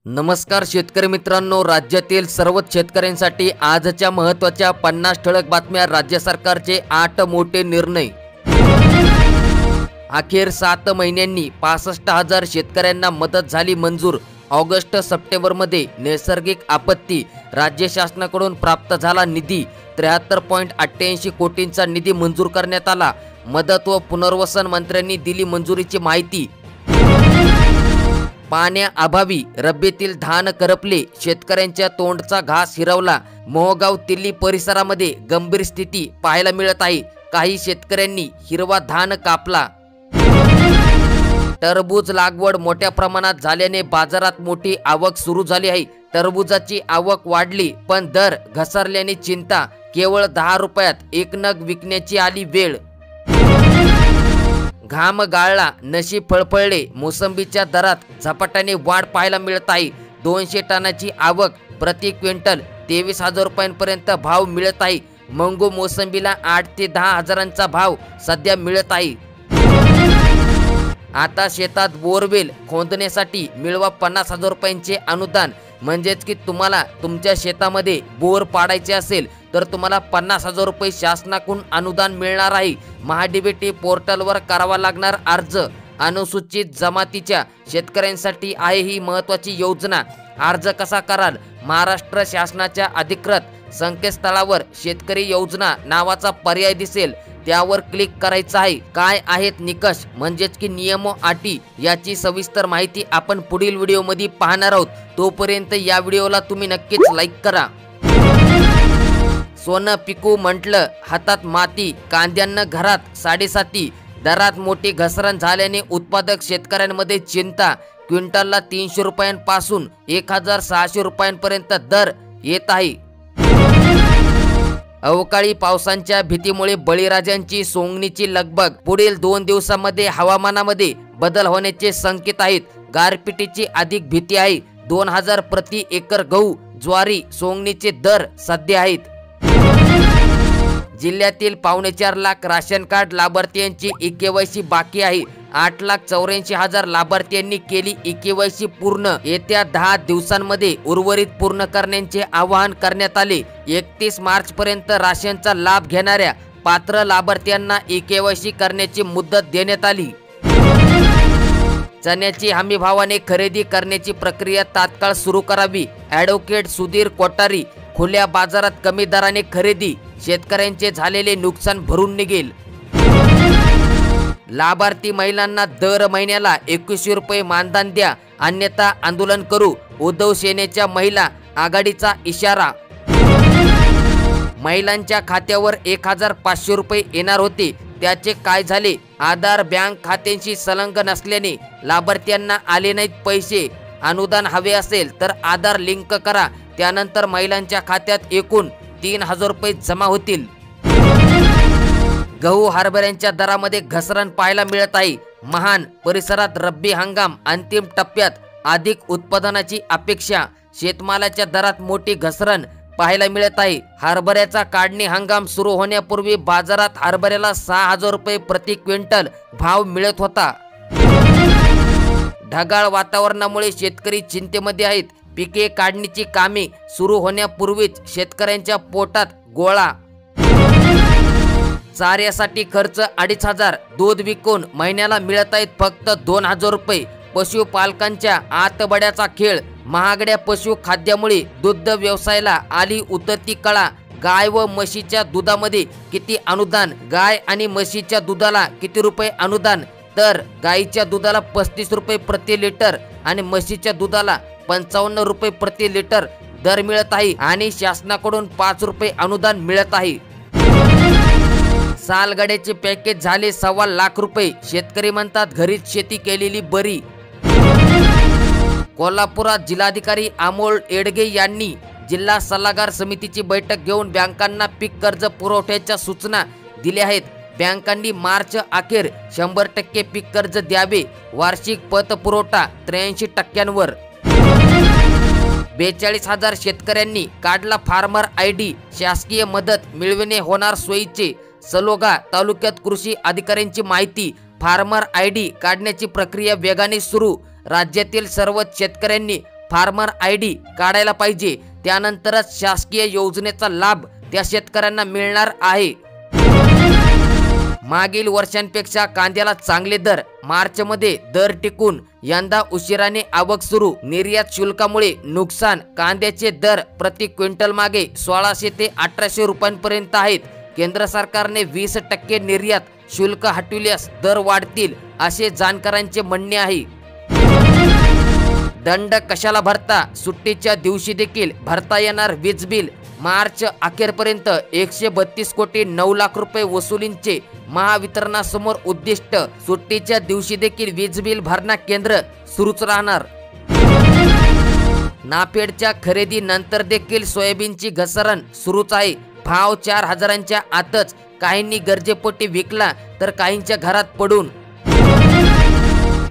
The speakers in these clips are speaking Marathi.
नमस्कार शेतकरी मित्रांनो, राज्यातील सर्वच शेतकऱ्यांसाठी आजच्या महत्त्वाच्या 50 ठळक बातम्या। राज्य सरकारचे 8 मोठे निर्णय। अखेर 7 महिन्यांनी 65,000 शेतकऱ्यांना मदत झाली मंजूर। ऑगस्ट सप्टेंबरमध्ये नैसर्गिक आपत्ती राज्य शासनाकडून प्राप्त झाला निधी। 73.88 कोटींचा निधी मंजूर करण्यात आला। मदत व पुनर्वसन मंत्र्यांनी दिली मंजुरीची माहिती। पाण्याअभावी रब्बीतील धान करपले, शेतकऱ्यांच्या तोंडचा घास हिरावला। मोहगाव तिल्ली परिसरामध्ये गंभीर स्थिती पाहायला मिळत आहे। काही शेतकऱ्यांनी हिरवा धान कापला। टरबूज लागवड मोठ्या प्रमाणात झाल्याने बाजारात मोठी आवक सुरू झाली आहे। टरबूजाची आवक वाढली पण दर घसरल्याने चिंता। केवळ 10 रुपयात 1 नग विकण्याची आली वेळ। घाम गाळला, नशीब फळफळले, मोसंबीच्या दरात झपाट्याने वाढ पाहायला मिळत आहे। 200 टनाची आवक, प्रति क्विंटल 23,000 रुपयांपर्यंत भाव मिळत आहे। मंगू मोसंबीला 8 ते 10 हजारांचा भाव सध्या मिळत आहे। आता शेतात बोरवेल खोदण्यासाठी मिळवा 50,000 रुपयांचे अनुदान। म्हणजेच की तुम्हाला तुमच्या शेतामध्ये बोर पाडायचे असेल तर तुम्हाला 50,000 रुपये शासनाकडून अनुदान मिळणार आहे। महाडीबीटी पोर्टलवर करावा लागणार अर्ज। अनुसूचित जमातीच्या शेतकऱ्यांसाठी आहे ही महत्त्वाची योजना। अर्ज कसा कराल? महाराष्ट्र शासनाच्या अधिकृत संकेतस्थळावर शेतकरी योजना नावाचा पर्याय दिसेल, त्यावर क्लिक करायचं आहे। काय आहेत निकष म्हणजेच की नियम व अटी याची सविस्तर माहिती आपण पुढील व्हिडिओमध्ये पाहणार आहोत। तोपर्यंत या व्हिडिओला तुम्ही नक्कीच लाईक करा। सोनं पिकू म्हटलं हातात माती, कांद्यांना घरात 7.5 दरात मोठी घसरण झाल्याने उत्पादक शेतकऱ्यांमध्ये चिंता। क्विंटलला 300 रुपयांपासून 1,600 रुपयांपर्यंत दर येत आहे। अवकाळी पावसांच्या भीतीमुळे बळीराजांची सोंगणीची लगबग। पुढील 2 दिवसांमध्ये हवामानामध्ये बदल होण्याचे संकेत आहेत। गारपिटीची अधिक भीती आहे। 2,000 प्रति एकर गहू, ज्वारी, सोंगणीचे दर सध्या आहेत। जिल्ह्यातील 4.25 लाख राशन कार्ड लाभार्थ्यांची ई-केवायसी बाकी आहे। 8,84,000 लाभार्थ्यांनी केली ई-केवायसी पूर्ण। येत्या 10 दिवसांमध्ये उर्वरित पूर्ण करण्याचे आवाहन करण्यात आले। 31 मार्च पर्यंत राशनचा लाभ घेणाऱ्या पात्र लाभार्थ्यांना ई-केवायसी करण्याची मुदत देण्यात आली। चण्याची हमीभावाने खरेदी करण्याची प्रक्रिया तात्काळ सुरू करावी। ॲडव्होकेट सुधीर कोठारी, खुल्या बाजारात कमी दराने खरेदी, शेतकऱ्यांचे झालेले नुकसान भरून निघेल। लाभार्थी महिलांना दर महिन्याला 2100 रुपये मानधन द्या, अन्यथा आंदोलन करू, उद्धव सेनेच्या महिला आघाडीचा इशारा। महिलांच्या खात्यावर 1,500 रुपये येणार होते, त्याचे काय झाले? आधार बँक खात्यांशी संलग्न नसल्याने लाभार्थ्यांना आले नाहीत पैसे। अनुदान हवे असेल तर आधार लिंक करा, त्यानंतर महिलांच्या खात्यात एकूण 3,000 रुपये जमा होतील। गहू हरभऱ्यांच्या दरामध्ये घसरण पाहायला मिळत आहे। महान परिसरात रब्बी हंगाम अंतिम टप्प्यात, अधिक उत्पादनाची अपेक्षा। शेतमालाच्या दरात मोठी घसरण पाहायला मिळत आहे। हरभऱ्याचा काढणी हंगाम सुरू होण्यापूर्वी बाजारात हरभऱ्याला 6,000 रुपये प्रति क्विंटल भाव मिळत होता। ढगाळ वातावरणामुळे शेतकरी चिंतेमध्ये आहेत। पिके काढणीची कामे सुरू होण्यापूर्वीच शेतकऱ्यांच्या पोटात गोळा। चाऱ्यासाठी खर्च 2,500, दूध विकून महिन्याला मिळत आहेत फक्त 2,000 रुपये। पशुपालकांच्या आतबड्याचा खेळ। महागड्या पशु खाद्यामुळे दुग्ध व्यवसायाला आली उतरती कळा। गाय व म्हशीच्या दुधामध्ये किती अनुदान? गाय आणि म्हशीच्या दुधाला किती रुपये अनुदान? तर गाईच्या दुधाला 35 रुपये प्रति लिटर आणि म्हशीच्या दुधाला 55 रुपये प्रति लिटर दर मिळत आहे आणि शासनाकडून 5 रुपये अनुदान मिळत आहे। सालगड्याचे पॅकेज झाले 1.25 लाख रुपये। शेतकरी म्हणतात घरीच शेती केलेली बरी। कोल्हापुरात जिल्हाधिकारी अमोल येडगे यांनी जिल्हा सल्लागार समितीची बैठक घेऊन बँकांना पीक कर्ज पुरवठ्याच्या सूचना दिल्या आहेत। बँकांनी मार्च अखेर 100% पीक कर्ज द्यावे। वार्षिक पतपुरवठा 83%वर। 42,000 शेतकऱ्यांनी काढला फार्मर ID। शासकीय मदत मिळविणे होणार सोयीचे। सलोगा तालुक्यात कृषी अधिकाऱ्यांची माहिती। फार्मर ID काढण्याची प्रक्रिया वेगाने सुरू। राज्यातील सर्व शेतकऱ्यांनी फार्मर ID काढायला पाहिजे, त्यानंतरच शासकीय योजनेचा लाभ त्या शेतकऱ्यांना मिळणार आहे। मागील वर्षांपेक्षा कांद्याला चांगले दर, मार्चमध्ये दर टिकून यंदा उशिराने आवक सुरू, निर्यात शुल्कामुळे नुकसान, कांद्याचे दर प्रति क्विंटल मागे 1600 ते 1800 रुपयांपर्यंत आहेत। केंद्र सरकारने 20% निर्यात शुल्क हटविल्यास दर वाढतील असे जाणकारांचे म्हणणे आहे। दंड कशाला भरता, सुट्टीच्या दिवशी देखील भरता येणार वीज बिल। मार्च अखेरपर्यंत 132 कोटी 9 लाख रुपये वसुलींचे महावितरणासमोर उद्दिष्ट, सुट्टीच्या दिवशी देखील वीज बिल भरणा केंद्र सुरूच राहणार। नाफेडच्या खरेदी नंतर देखील सोयाबीनची घसरण सुरूच आहे। भाव 4000च्या आतच, काहींनी गरजेपोटी विकला तर काहींच्या घरात पडून।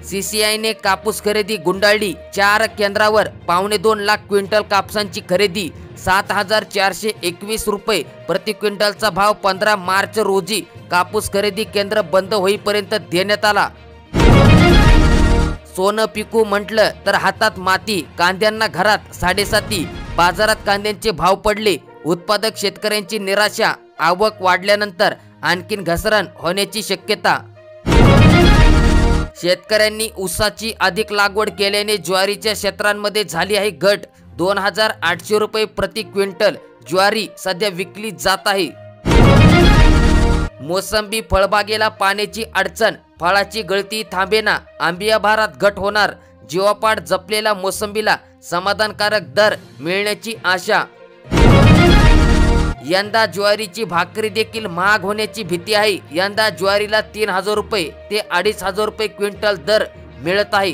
CCIने कापूस खरेदी गुंडाळली, 4 केंद्रावर 2.25 लाख क्विंटल कापसांची खरेदी, 7421 रुपये प्रति क्विंटलचा भाव 15 मार्च रोजी कापूस खरेदी केंद्र बंद होईपर्यंत देण्यात आला। सोनं पिकू म्हटलं तर हातात माती, कांद्यांना घरात 7.5, बाजारात कांद्यांचे भाव पडले, उत्पादक शेतकऱ्यांची निराशा, आवक वाढल्यानंतर आणखीन घसरण होण्याची शक्यता। शेतकऱ्यांनी ऊसाची अधिक लागवड केल्याने ज्वारीच्या क्षेत्रांमध्ये झाली आहे घट, 2800 रुपये प्रति क्विंटल ज्वारी सध्या विकली जात आहे। मोसंबी फळबागेला पाण्याची अडचण, फळाची गळती थांबेना, आंबियाभारात घट होणार, जीवापाड जपलेल्या मोसंबीला समाधानकारक दर मिळण्याची आशा। यंदा ज्वारीची भाकरी देखील महाग होण्याची भीती आहे। यंदा ज्वारीला 3000 रुपये ते 2500 रुपये क्विंटल दर मिळत आहे।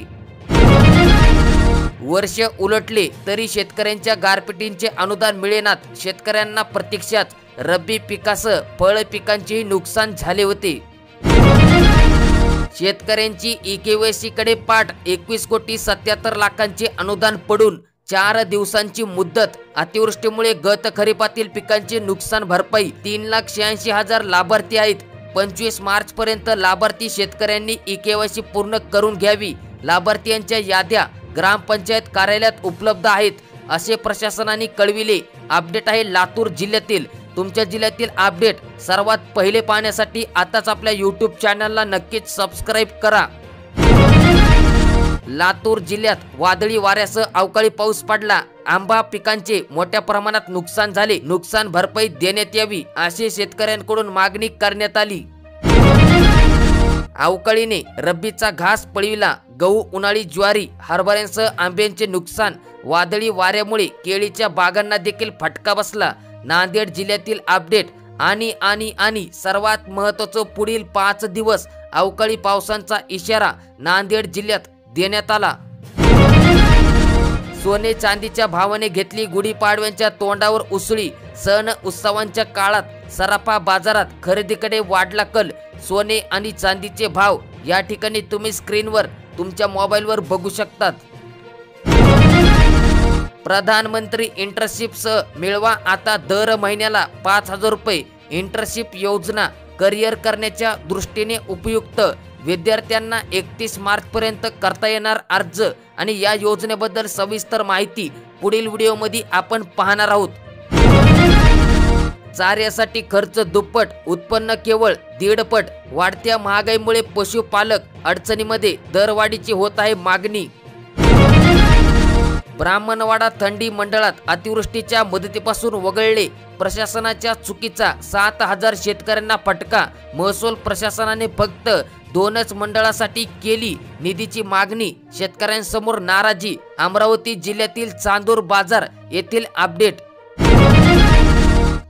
वर्ष उलटले तरी शेतकऱ्यांच्या गारपिटींचे अनुदान मिळेनात, शेतकऱ्यांना प्रतीक्षाच। रब्बी पिकासह फळ पिकांचेही नुकसान झाले होते। शेतकऱ्यांची EKYC कडे पाठ, 21 कोटी 77 लाखांचे अनुदान पडून 4 दिवसांची मुदत। अतिवृष्टीमुळे गत खरीपातील पिकांचे नुकसान भरपाई, 3,86,000 लाभार्थी आहेत। 25 मार्च पर्यंत लाभार्थी शेतकऱ्यांनी EKYC पूर्ण करून घ्यावी। लाभार्थ्यांच्या याद्या ग्रामपंचायत कार्यालयात उपलब्ध आहेत असे प्रशासनाने कळविले। अपडेट आहे लातूर जिल्ह्यातील। तुमच्या जिल्ह्यातील अपडेट सर्वात पहिले पाहण्यासाठी आताच आपल्या YouTube चॅनलला नक्कीच सबस्क्राइब करा। लातूर जिल्ह्यात वादळी वाऱ्यासह अवकाळी पाऊस पडला, आंबा पिकांचे मोठ्या प्रमाणात नुकसान झाले, नुकसान भरपाई देण्यात यावी अशी शेतकऱ्यांकडून मागणी करण्यात आली। अवकाळीने रब्बीचा घास पळविला, गहू, उन्हाळी ज्वारी, हरभऱ्यांसह आंब्याचे नुकसान, वादळी वाऱ्यामुळे केळीच्या बागांना देखील फटका बसला। नांदेड जिल्ह्यातील अपडेट आणि सर्वात महत्त्वाचं, पुढील 5 दिवस अवकाळी पावसाचा इशारा नांदेड जिल्ह्यात देण्यात आला। सोने चांदीच्या भावाने घेतली गुढीपाडव्याच्या तोंडावर उसळी, सण उत्सवांच्या काळात सराफा बाजारात खरेदीकडे वाढला कल। सोने आणि चांदीचे भाव या ठिकाणी तुम्ही स्क्रीनवर तुमच्या मोबाईलवर बघू शकतात। प्रधानमंत्री इंटर्नशिपसह मिळवा आता दर महिन्याला 5000 रुपये। इंटर्नशिप योजना करिअर करण्याच्या दृष्टीने उपयुक्त, विद्यार्थ्यांना 31 मार्च पर्यंत करता येणार अर्ज आणि या योजनेबद्दल सविस्तर माहिती पुढील व्हिडिओमध्ये आपण पाहणार आहोत। चाऱ्यासाठी खर्च दुप्पट, उत्पन्न केवळ 1.5 पट, वाढत्या महागाईमुळे पशुपालक अडचणीमध्ये, दरवाढीची होत आहे मागणी। ब्राह्मणवाडा थंडी मंडळात अतिवृष्टीच्या मदतीपासून वगळले, प्रशासनाच्या चुकीचा 7000 शेतकऱ्यांना फटका। महसूल प्रशासनाने फक्त 2च मंडळासाठी केली निधीची मागणी, शेतकऱ्यांसमोर नाराजी। अमरावती जिल्ह्यातील चांदूर बाजार येथील अपडेट।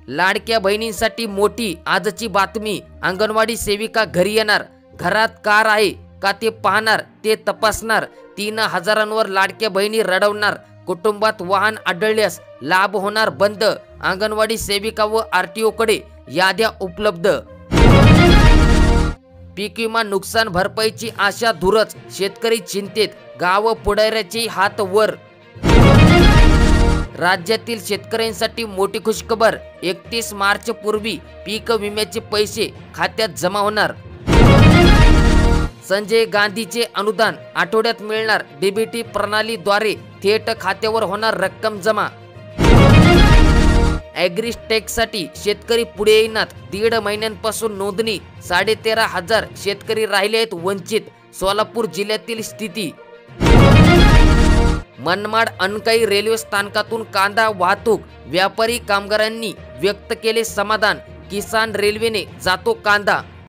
लाडक्या बहिणींसाठी मोठी आजची बातमी, अंगणवाडी सेविका घरी येणार, घरात कार आहे का ते पाहणार, ते तपासणार। 3000वर लाडक्या बहिणी रडवणार, कुटुंबात वाहन आढळल्यास लाभ होणार बंद। अंगणवाडी सेविका व RTO कडे याद्या उपलब्ध। पीक विमा नुकसान भरपाईची आशा धुरच, शेतकरी चिंतेत, गाव पुढाऱ्याचे हात वर। राज्यातील शेतकऱ्यांसाठी मोठी खुशखबर, 31 मार्च पूर्वी पीक विम्याचे पैसे खात्यात जमा होणार। संजय गांधीचे अनुदान आठवड्यात मिळणार, डीबीटी प्रणालीद्वारे थेट खात्यावर होणार रक्कम जमा। ॲग्रिस्टेकसाठी शेतकरी पुढे येईनात, 1.5 महिन्यांपासून नोंदणी, 13,500 शेतकरी राहिले आहेत वंचित। सोलापूर जिल्ह्यातील स्थिती। मनमाड अनकाई रेल्वे स्थानकातून कांदा वाहतूक, व्यापारी कामगारांनी व्यक्त केले समाधान, किसान रेल्वेने जातो कांदा।